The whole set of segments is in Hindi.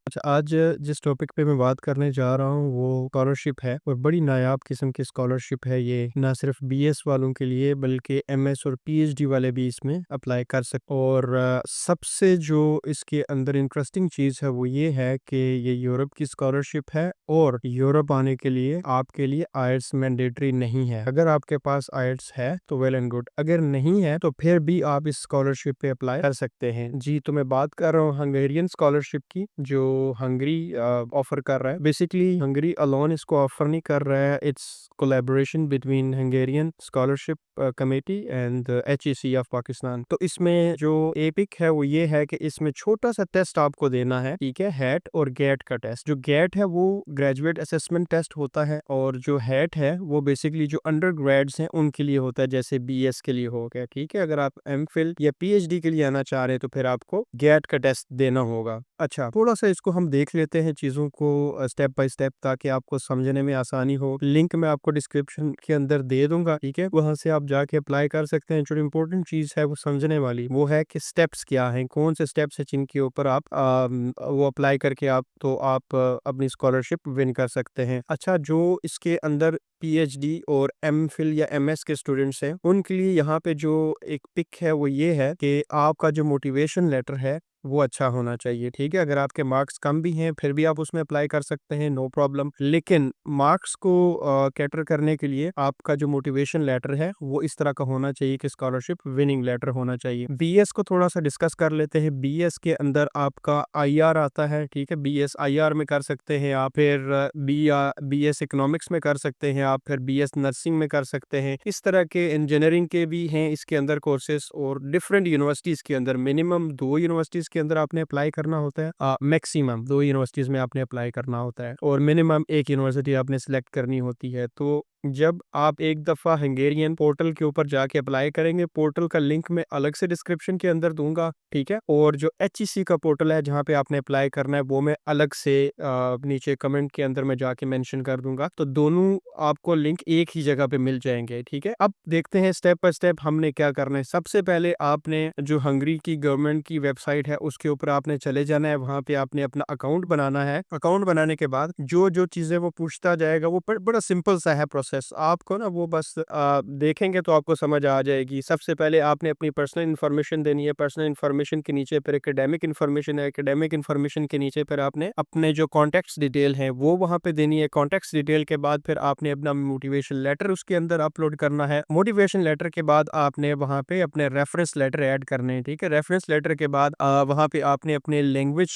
अच्छा, आज जिस टॉपिक पे मैं बात करने जा रहा हूँ वो स्कॉलरशिप है और बड़ी नायाब किस्म की स्कॉलरशिप है ये। ना सिर्फ बीएस वालों के लिए बल्कि एमएस और पीएचडी वाले भी इसमें अप्लाई कर सकते और सबसे जो इसके अंदर इंटरेस्टिंग चीज़ है वो ये है कि ये यूरोप की स्कॉलरशिप है और यूरोप आने के लिए आपके लिए आईएलटीएस मैंडेटरी नहीं है। अगर आपके पास आईएलटीएस है तो वेल एंड गुड, अगर नहीं है तो फिर भी आप इस स्कॉलरशिप पे अप्लाई कर सकते हैं। जी, तो मैं बात कर रहा हूँ हंगेरियन स्कॉलरशिप की, जो हंगरी ऑफर कर रहा है। बेसिकली हंगरी अलोन इसको ऑफर नहीं कर रहा है, it's collaboration between Hungarian scholarship committee and HEC of Pakistan. तो इसमें जो एपिक है वो ये है कि इसमें छोटा सा टेस्ट आपको देना है, ठीक है, हैट और गेट का टेस्ट। जो गेट है वो ग्रेजुएट असेसमेंट टेस्ट होता है और जो हैट है वो बेसिकली जो अंडर ग्रेड्स हैं उनके लिए होता है, जैसे बीएस के लिए हो गया, ठीक है। अगर आप एमफिल या पीएचडी के लिए आना चाह रहे हैं तो फिर आपको गेट का टेस्ट देना होगा। अच्छा, थोड़ा सा इसको हम देख लेते हैं चीज़ों को स्टेप बाय स्टेप, ताकि आपको समझने में आसानी हो। लिंक मैं आपको डिस्क्रिप्शन के अंदर दे दूंगा, ठीक है, वहां से आप जाके अप्लाई कर सकते हैं। जो इम्पोर्टेंट चीज़ है वो समझने वाली वो है कि स्टेप्स क्या हैं, कौन से स्टेप्स है जिनके ऊपर आप वो अप्लाई करके आप अपनी स्कॉलरशिप विन कर सकते हैं। अच्छा, जो इसके अंदर पीएचडी और एमफिल या एमएस के स्टूडेंट्स हैं उनके लिए यहाँ पे जो एक पिक है वो ये है कि आपका जो मोटिवेशन लेटर है वो अच्छा होना चाहिए, ठीक है। अगर आपके मार्क्स कम भी हैं फिर भी आप उसमें अप्लाई कर सकते हैं, नो प्रॉब्लम। लेकिन मार्क्स को कैटर करने के लिए आपका जो मोटिवेशन लेटर है वो इस तरह का होना चाहिए कि स्कॉलरशिप विनिंग लेटर होना चाहिए। बीएस को थोड़ा सा डिस्कस कर लेते हैं। बीएस के अंदर आपका आईआर आता है, ठीक है, बीएस आईआर में कर सकते हैं आप, फिर बीएस इकोनॉमिक्स में कर सकते हैं आप, फिर बीएस नर्सिंग में कर सकते हैं। इस तरह के इंजीनियरिंग के भी हैं इसके अंदर कोर्सेस और डिफरेंट यूनिवर्सिटीज के अंदर मिनिमम 2 यूनिवर्सिटीज के अंदर आपने अप्लाई करना होता है, मैक्सिमम 2 यूनिवर्सिटीज में आपने अप्लाई करना होता है और मिनिमम 1 यूनिवर्सिटी आपने सिलेक्ट करनी होती है। तो जब आप एक दफ़ा हंगेरियन पोर्टल के ऊपर जाके अप्लाई करेंगे, पोर्टल का लिंक मैं अलग से डिस्क्रिप्शन के अंदर दूंगा, ठीक है, और जो एचईसी का पोर्टल है जहाँ पे आपने अप्लाई करना है वो मैं अलग से नीचे कमेंट के अंदर मैं जाके मेंशन कर दूंगा। तो दोनों आपको लिंक एक ही जगह पे मिल जाएंगे, ठीक है। अब देखते हैं स्टेप बाय स्टेप हमने क्या करना है। सबसे पहले आपने जो हंगरी की गवर्नमेंट की वेबसाइट है उसके ऊपर आपने चले जाना है, वहां पे आपने अपना अकाउंट बनाना है। अकाउंट बनाने के बाद जो जो चीजें वो पूछता जाएगा वो बड़ा सिंपल सा है प्रोसेस, आपको ना वो बस देखेंगे तो आपको समझ आ जाएगी। सबसे पहले आपने अपनी पर्सनल इन्फॉर्मेशन देनी है, पर्सनल इन्फॉर्मेशन के नीचे फिर एकेडमिक इन्फॉर्मेशन है, एकेडमिक इन्फॉर्मेशन के नीचे फिर आपने अपने जो कॉन्टेक्ट्स डिटेल है वो वहां पे देनी है। कॉन्टेक्ट्स डिटेल के बाद फिर आपने अपना मोटिवेशन लेटर उसके अंदर अपलोड करना है। मोटिवेशन लेटर के बाद आपने वहां पे अपने रेफरेंस लेटर ऐड करने हैं, ठीक है। रेफरेंस लेटर के बाद वहां पे आपने अपने लैंग्वेज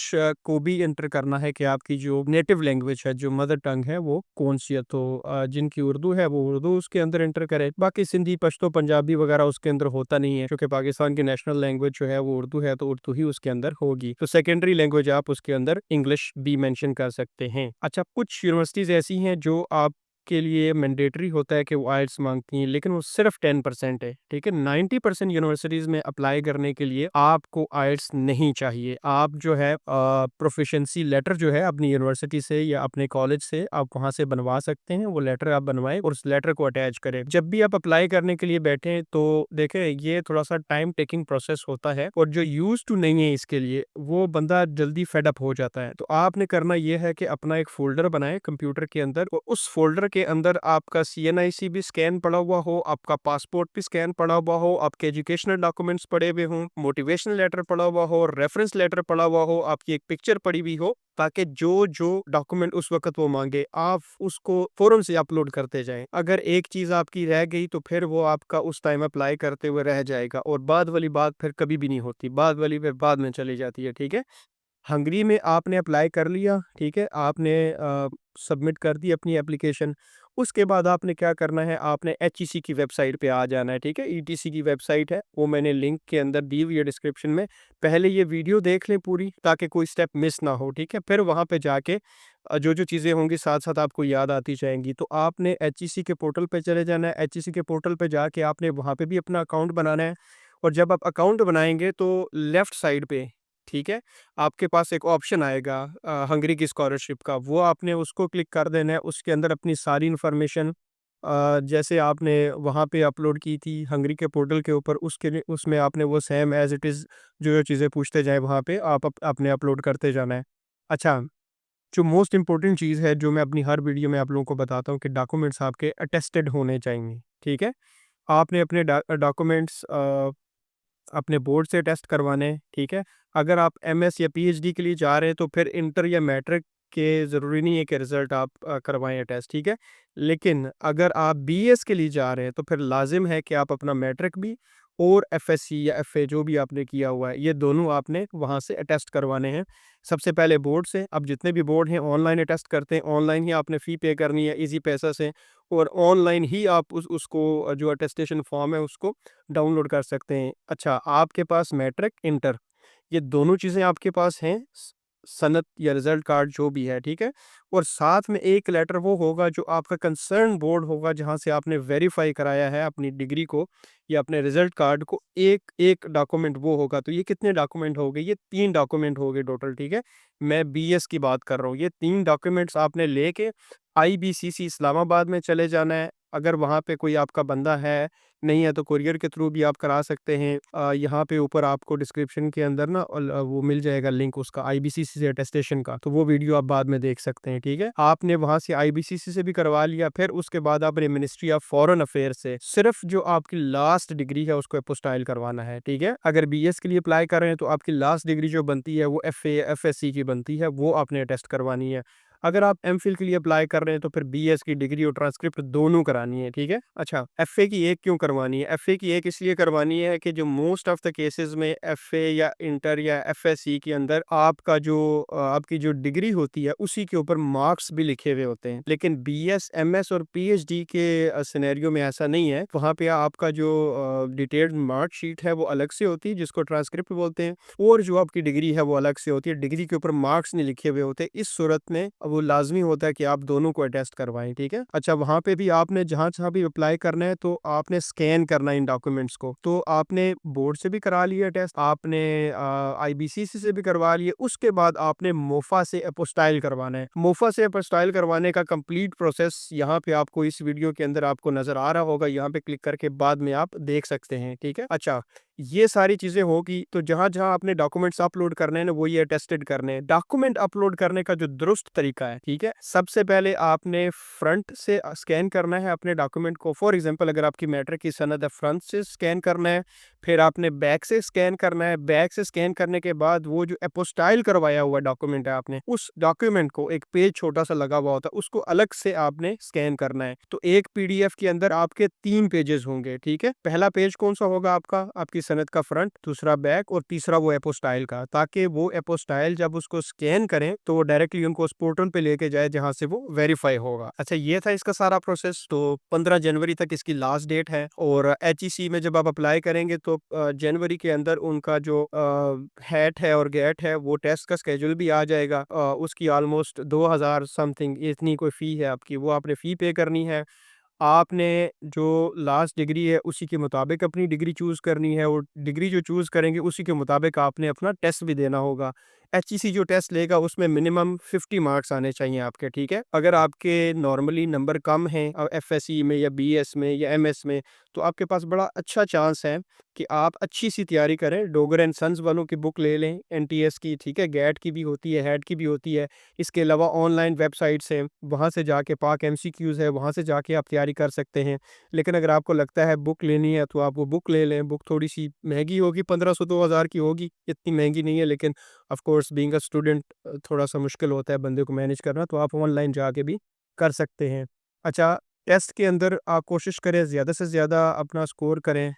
को भी एंटर करना है कि आपकी जो नेटिव लैंग्वेज है, जो मदर टंग है वो कौन सी है। तो जिनकी उर्दू है वो उर्दू उसके अंदर एंटर करे, बाकी सिंधी पश्तो पंजाबी वगैरह उसके अंदर होता नहीं है, क्योंकि पाकिस्तान की नेशनल लैंग्वेज जो है वो उर्दू है, तो उर्दू ही उसके अंदर होगी। तो सेकेंडरी लैंग्वेज आप उसके अंदर इंग्लिश भी मेंशन कर सकते हैं। अच्छा, कुछ यूनिवर्सिटीज ऐसी हैं जो आप के लिए मैंडेटरी होता है कि वो आइल्स मांगती हैं, लेकिन वो सिर्फ 10% है, ठीक है। 90% यूनिवर्सिटीज में अप्लाई करने के लिए आपको आइल्स नहीं चाहिए। आप जो है प्रोफिशिएंसी लेटर जो है अपनी यूनिवर्सिटी से या अपने कॉलेज से आप वहां से बनवा सकते हैं। वो लेटर आप बनवाएं और उस लेटर को अटैच करें। जब भी आप अप्लाई करने के लिए बैठे तो देखें ये थोड़ा सा टाइम टेकिंग प्रोसेस होता है और जो यूज टू नहीं है इसके लिए वो बंदा जल्दी फेडअप हो जाता है। तो आपने करना यह है कि अपना एक फोल्डर बनाए कंप्यूटर के अंदर और उस फोल्डर के अंदर आपका सीएनआईसी भी स्कैन पड़ा हुआ हो, आपका पासपोर्ट भी स्कैन पड़ा हुआ हो, आपके एजुकेशनल डॉक्यूमेंट्स पड़े हुए हों, मोटिवेशनल लेटर पड़ा हुआ हो, रेफरेंस लेटर पड़ा हुआ हो, आपकी एक पिक्चर पड़ी हुई हो, ताकि जो जो डॉक्यूमेंट उस वक्त वो मांगे आप उसको फौरन से अपलोड करते जाएं। अगर एक चीज आपकी रह गई तो फिर वो आपका उस टाइम अप्लाई करते हुए रह जाएगा और बाद वाली बात फिर कभी भी नहीं होती, बाद वाली फिर बाद में चली जाती है, ठीक है। हंगरी में आपने अप्लाई कर लिया, ठीक है, आपने सबमिट कर दी अपनी एप्लीकेशन। उसके बाद आपने क्या करना है, आपने एचईसी की वेबसाइट पे आ जाना है, ठीक है। ईटीसी की वेबसाइट है वो मैंने लिंक के अंदर दी हुई है डिस्क्रिप्शन में। पहले ये वीडियो देख लें पूरी ताकि कोई स्टेप मिस ना हो, ठीक है। फिर वहाँ पे जाके जो जो चीज़ें होंगी साथ साथ आपको याद आती जाएंगी। तो आपने एचईसी के पोर्टल पे चले जाना है। एचईसी के पोर्टल पे जाके आपने वहाँ पे भी अपना अकाउंट बनाना है और जब आप अकाउंट बनाएंगे तो लेफ्ट साइड पे, ठीक है, आपके पास एक ऑप्शन आएगा हंगरी की स्कॉलरशिप का, वो आपने उसको क्लिक कर देना है। उसके अंदर अपनी सारी इन्फॉर्मेशन जैसे आपने वहाँ पे अपलोड की थी हंगरी के पोर्टल के ऊपर उसके लिए उसमें आपने वो सेम एज इट इज़ जो जो चीज़ें पूछते जाए वहाँ पे आपने अपलोड करते जाना है। अच्छा, जो मोस्ट इम्पोर्टेंट चीज़ है, जो मैं अपनी हर वीडियो में आप लोगों को बताता हूँ कि डॉक्यूमेंट्स आपके अटेस्टेड होने चाहिए, ठीक है? आपने अपने डॉक्यूमेंट्स अपने बोर्ड से टेस्ट करवाने हैं, ठीक है? अगर आप एमएस या पीएचडी के लिए जा रहे हैं तो फिर इंटर या मैट्रिक के ज़रूरी नहीं है कि रिज़ल्ट आप करवाएँ टेस्ट, ठीक है? लेकिन अगर आप बीएस के लिए जा रहे हैं तो फिर लाज़िम है कि आप अपना मैट्रिक भी और एफएससी या एफए जो भी आपने किया हुआ है, ये दोनों आपने वहाँ से अटेस्ट करवाने हैं। सबसे पहले बोर्ड से, अब जितने भी बोर्ड हैं ऑनलाइन अटेस्ट करते हैं, ऑनलाइन ही आपने फ़ी पे करनी है ईज़ी पैसा से और ऑनलाइन ही आप उसको जो अटेस्टेशन फॉर्म है उसको डाउनलोड कर सकते हैं। अच्छा, आपके पास मैट्रिक, इंटर ये दोनों चीज़ें आपके पास हैं, सनद या रिज़ल्ट कार्ड जो भी है, ठीक है? और साथ में एक लेटर वो होगा जो आपका कंसर्न बोर्ड होगा जहाँ से आपने वेरीफ़ाई कराया है अपनी डिग्री को या अपने रिज़ल्ट कार्ड को, एक डॉक्यूमेंट वो होगा। तो ये कितने डॉक्यूमेंट हो गए? ये 3 डॉक्यूमेंट हो गए टोटल, ठीक है? मैं बीएस की बात कर रहा हूँ। ये 3 डॉक्यूमेंट्स आपने लेके आईबीसीसी इस्लामाबाद में चले जाना है। अगर वहाँ पे कोई आपका बंदा है, नहीं है तो कोरियर के थ्रू भी आप करा सकते हैं। यहाँ पे ऊपर आपको डिस्क्रिप्शन के अंदर ना वो मिल जाएगा लिंक उसका आईबीसीसी से अटेस्टेशन का, तो वो वीडियो आप बाद में देख सकते हैं, ठीक है? आपने वहाँ से आईबीसीसी से भी करवा लिया, फिर उसके बाद आपने मिनिस्ट्री ऑफ फॉरेन अफेयर से सिर्फ जो आपकी लास्ट डिग्री है उसको अपोस्टाइल करवाना है, ठीक है? अगर बीएस के लिए अप्लाई कर रहे हैं तो आपकी लास्ट डिग्री जो बनती है वो एफए या एफएससी की बनती है, वो आपने अटेस्ट करवानी है। अगर आप एमफिल के लिए अप्लाई कर रहे हैं तो फिर बीएस की डिग्री और ट्रांसक्रिप्ट दोनों करानी है, ठीक है? अच्छा, एफए की एक क्यों करवानी है? एफए की एक इसलिए करवानी है कि जो मोस्ट ऑफ द केसेस में एफए या इंटर या एफएससी के अंदर आपका जो आपकी जो डिग्री होती है उसी के ऊपर मार्क्स भी लिखे हुए होते हैं। लेकिन बीएस, एमएस और पीएचडी के सिनेरियो में ऐसा नहीं है। वहाँ पे आपका जो डिटेल्ड मार्कशीट है वो अलग से होती है जिसको ट्रांसक्रिप्ट बोलते हैं और जो आपकी डिग्री है वो अलग से होती है। डिग्री के ऊपर मार्क्स नहीं लिखे हुए होते। इस सूरत में वो लाज़मी होता है कि आप दोनों को अटेस्ट करवाएँ, ठीक है? अच्छा, वहाँ पे भी आपने जहाँ-जहाँ भी अप्लाई करना है तो आपने स्कैन करना है इन डॉक्यूमेंट्स को। तो आपने बोर्ड से भी करा लिया टेस्ट, आपने आईबीसीसी से भी करवा लिए, उसके बाद आपने मोफा से अपोस्टाइल करवाना है। मोफा से अपोस्टाइल करवाने का कंप्लीट प्रोसेस यहाँ पे आपको इस वीडियो के अंदर आपको नज़र आ रहा होगा, यहाँ पे क्लिक करके बाद में आप देख सकते हैं, ठीक है? अच्छा, ये सारी चीज़ें होगी तो जहाँ-जहाँ आपने डॉक्यूमेंट्स अपलोड करने हैं ना वो ये अटेस्टेड करने हैं। डॉक्यूमेंट अपलोड करने का जो दुरुस्त तरीका है, ठीक है? सबसे पहले आपने फ्रंट से स्कैन करना है अपने डॉक्यूमेंट को। फॉर एग्ज़ाम्पल अगर आपकी मैट्रिक की सनद है, फ्रंट से स्कैन करना है, फिर आपने बैक से स्कैन करना है। बैक से स्कैन करने के बाद वो जो एपोस्टाइल करवाया हुआ डॉक्यूमेंट है आपने, उस डॉक्यूमेंट को एक पेज छोटा-सा लगा हुआ होता है, उसको अलग से आपने स्कैन करना है। तो एक पीडीएफ के अंदर आपके 3 पेजेज़ होंगे, ठीक है? पहला पेज कौन-सा होगा आपका? आपकी सनद का फ्रंट, दूसरा बैक और तीसरा वो एपोस्टाइल का, ताकि वो एपोस्टाइल जब उसको स्कैन करें तो वो डायरेक्टली उनको उस पोर्टल पे लेके जाए जहाँ से वो वेरीफाई होगा। अच्छा, ये था इसका सारा प्रोसेस। तो 15 जनवरी तक इसकी लास्ट डेट है और एचईसी में जब आप अप्लाई करेंगे तो जनवरी के अंदर उनका जो हैट है और गेट है वो टेस्ट का स्केड्यूल भी आ जाएगा। उसकी ऑलमोस्ट 2000 समथिंग इतनी कोई फ़ी है आपकी, वो आपने फ़ी पे करनी है। आपने जो लास्ट डिग्री है उसी के मुताबिक अपनी डिग्री चूज़ करनी है और डिग्री जो चूज़ करेंगे उसी के मुताबिक आपने अपना टेस्ट भी देना होगा। एचईसी जो टेस्ट लेगा उसमें मिनिमम 50 मार्क्स आने चाहिए आपके, ठीक है? अगर आपके नॉर्मली नंबर कम हैं एफएससी में या बीएस में या एमएस में, तो आपके पास बड़ा अच्छा चांस है कि आप अच्छी-सी तैयारी करें। डोगर एंड सन्स वालों की बुक ले लें एनटीएस की, ठीक है? गेट की भी होती है, हैट की भी होती है। इसके अलावा ऑनलाइन वेबसाइट्स हैं, वहाँ से जाके पाक एमसीक्यूज़ है, वहाँ से जाके आप तैयारी कर सकते हैं। लेकिन अगर आपको लगता है बुक लेनी है, तो आप वो बुक ले लें। बुक थोड़ी-सी महँगी होगी, 1500-2000 की होगी, इतनी महँगी नहीं है, लेकिन of course being a student थोड़ा-सा मुश्किल होता है बंदे को मैनेज करना, तो आप ऑनलाइन जाके भी कर सकते हैं। अच्छा, टेस्ट के अंदर आप कोशिश करें ज़्यादा से ज़्यादा अपना स्कोर करें,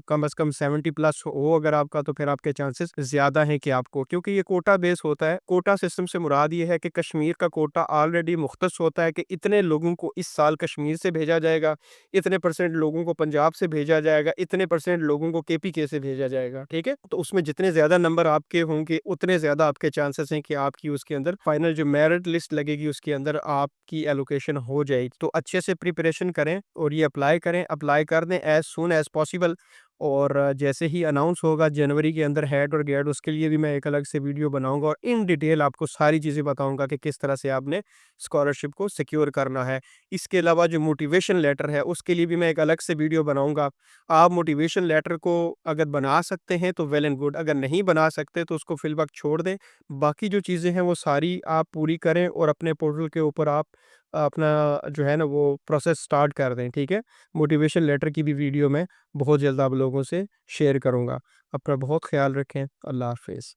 कम से कम 70 प्लस हो अगर आपका, तो फिर आपके चांसेस ज़्यादा हैं कि आपको, क्योंकि ये कोटा बेस होता है। कोटा सिस्टम से मुराद ये है कि कश्मीर का कोटा ऑलरेडी मुख्तस होता है कि इतने लोगों को इस साल कश्मीर से भेजा जाएगा, इतने परसेंट लोगों को पंजाब से भेजा जाएगा, इतने परसेंट लोगों को केपीके से भेजा जाएगा, ठीक है? तो उसमें जितने ज़्यादा नंबर आपके होंगे उतने ज़्यादा आपके चांसेस हैं कि आपकी उसके अंदर फाइनल जो मेरिट लिस्ट लगेगी उसके अंदर आपकी एलोकेशन हो जाएगी। तो अच्छे से प्रिपरेशन करें और ये अप्लाई करें, अप्लाई कर दें एज़ सून एज़ पॉसिबल और जैसे ही अनाउंस होगा जनवरी के अंदर हेड और गेट, उसके लिए भी मैं एक अलग से वीडियो बनाऊँगा और इन डिटेल आपको सारी चीज़ें बताऊँगा कि किस तरह से आपने स्कॉलरशिप को सिक्योर करना है। इसके अलावा जो मोटिवेशन लेटर है, उसके लिए भी मैं एक अलग से वीडियो बनाऊँगा। आप मोटिवेशन लेटर को अगर बना सकते हैं तो वेल एंड गुड, अगर नहीं बना सकते तो उसको फ़िलवक़्त छोड़ दें। बाकी जो चीज़ें हैं वो सारी आप पूरी करें और अपने पोर्टल के ऊपर आप अपना जो है ना वो प्रोसेस स्टार्ट कर दें, ठीक है? मोटिवेशन लेटर की भी वीडियो मैं बहुत जल्द आप लोगों से शेयर करूँगा। अपना बहुत ख़्याल रखें। अल्लाह हाफ़िज़।